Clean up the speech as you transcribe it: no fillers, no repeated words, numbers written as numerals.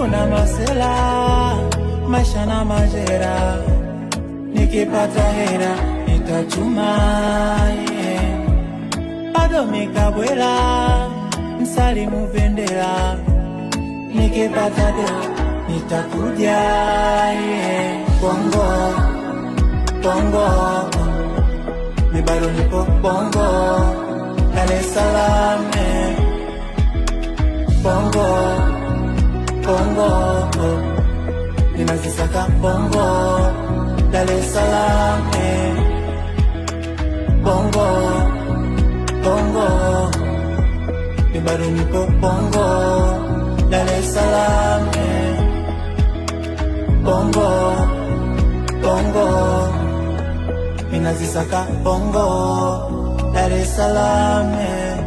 kuna masela, maisha na majera. Nikipata hera nitachuma, yeah. Bado mikabwela, msalimu bendera. Nikipata dela nitakuja, yeah. Bongo, bongo, mi bado nipo bongo, Dar es Salaam, yeah. Bongo, bongo, ninazisaka bongo, Dar es Salaam, eh. Bongo, bongo, mi bado nipo bongo, Dar es Salaam, eh. Bongo, bongo, ninazisaka bongo, Dar es Salaam, eh.